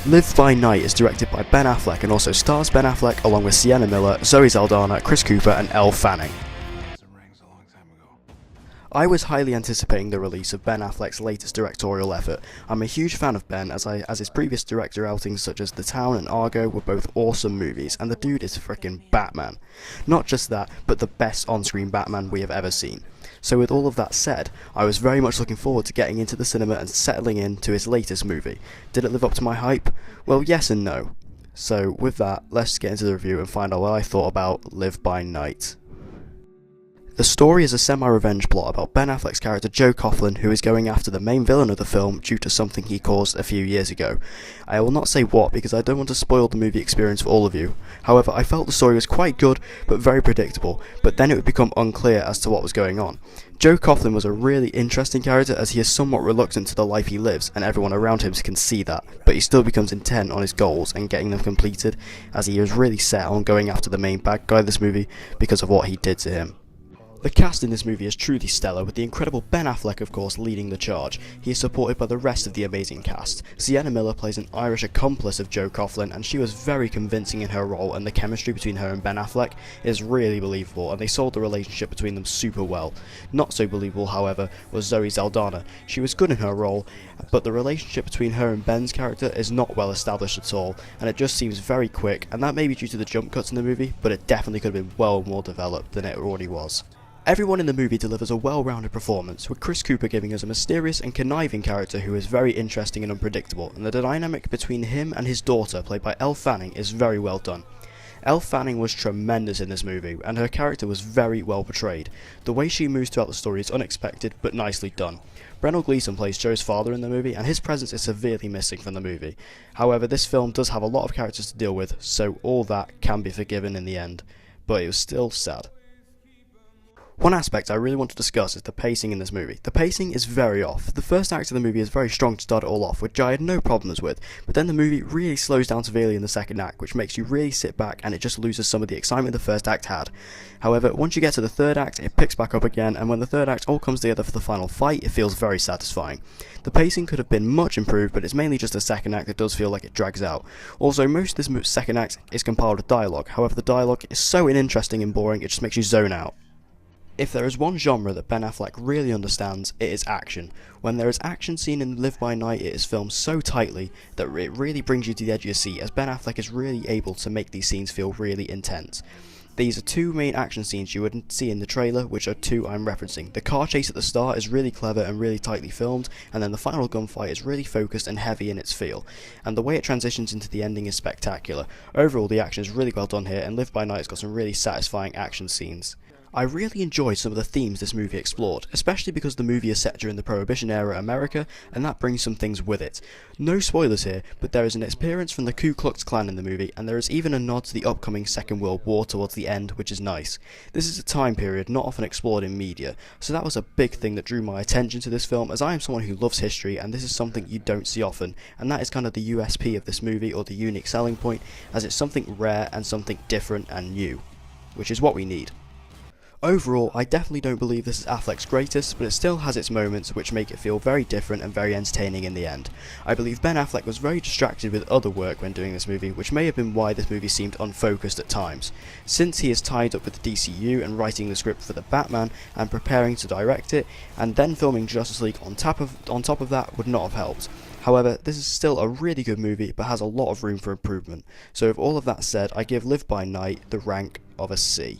Live by Night is directed by Ben Affleck and also stars Ben Affleck along with Sienna Miller, Zoe Saldana, Chris Cooper and Elle Fanning. I was highly anticipating the release of Ben Affleck's latest directorial effort. I'm a huge fan of Ben as his previous director outings such as The Town and Argo were both awesome movies, and the dude is frickin' Batman. Not just that, but the best on-screen Batman we have ever seen. So with all of that said, I was very much looking forward to getting into the cinema and settling into his latest movie. Did it live up to my hype? Well, yes and no. So with that, let's get into the review and find out what I thought about Live by Night. The story is a semi-revenge plot about Ben Affleck's character Joe Coughlin, who is going after the main villain of the film due to something he caused a few years ago. I will not say what because I don't want to spoil the movie experience for all of you. However, I felt the story was quite good but very predictable, but then it would become unclear as to what was going on. Joe Coughlin was a really interesting character as he is somewhat reluctant to the life he lives, and everyone around him can see that, but he still becomes intent on his goals and getting them completed, as he is really set on going after the main bad guy of this movie because of what he did to him. The cast in this movie is truly stellar, with the incredible Ben Affleck of course leading the charge. He is supported by the rest of the amazing cast. Sienna Miller plays an Irish accomplice of Joe Coughlin, and she was very convincing in her role, and the chemistry between her and Ben Affleck is really believable, and they sold the relationship between them super well. Not so believable, however, was Zoe Saldana. She was good in her role, but the relationship between her and Ben's character is not well established at all, and it just seems very quick, and that may be due to the jump cuts in the movie, but it definitely could have been well more developed than it already was. Everyone in the movie delivers a well-rounded performance, with Chris Cooper giving us a mysterious and conniving character who is very interesting and unpredictable, and the dynamic between him and his daughter, played by Elle Fanning, is very well done. Elle Fanning was tremendous in this movie, and her character was very well portrayed. The way she moves throughout the story is unexpected, but nicely done. Brendan Gleeson plays Joe's father in the movie, and his presence is severely missing from the movie. However, this film does have a lot of characters to deal with, so all that can be forgiven in the end, but it was still sad. One aspect I really want to discuss is the pacing in this movie. The pacing is very off. The first act of the movie is very strong to start it all off, which I had no problems with, but then the movie really slows down severely in the second act, which makes you really sit back and it just loses some of the excitement the first act had. However, once you get to the third act, it picks back up again, and when the third act all comes together for the final fight, it feels very satisfying. The pacing could have been much improved, but it's mainly just the second act that does feel like it drags out. Also, most of this second act is compiled with dialogue, however the dialogue is so uninteresting and boring it just makes you zone out. If there is one genre that Ben Affleck really understands, it is action. When there is action scene in Live by Night, it is filmed so tightly that it really brings you to the edge of your seat, as Ben Affleck is really able to make these scenes feel really intense. These are two main action scenes you wouldn't see in the trailer, which are two I'm referencing. The car chase at the start is really clever and really tightly filmed, and then the final gunfight is really focused and heavy in its feel, and the way it transitions into the ending is spectacular. Overall, the action is really well done here, and Live by Night has got some really satisfying action scenes. I really enjoyed some of the themes this movie explored, especially because the movie is set during the Prohibition era America, and that brings some things with it. No spoilers here, but there is an appearance from the Ku Klux Klan in the movie, and there is even a nod to the upcoming Second World War towards the end, which is nice. This is a time period not often explored in media, so that was a big thing that drew my attention to this film, as I am someone who loves history, and this is something you don't see often, and that is kind of the USP of this movie, or the unique selling point, as it's something rare and something different and new, which is what we need. Overall, I definitely don't believe this is Affleck's greatest, but it still has its moments which make it feel very different and very entertaining in the end. I believe Ben Affleck was very distracted with other work when doing this movie, which may have been why this movie seemed unfocused at times. Since he is tied up with the DCU and writing the script for the Batman and preparing to direct it, and then filming Justice League on top of that would not have helped. However, this is still a really good movie, but has a lot of room for improvement. So with all of that said, I give Live by Night the rank of a C.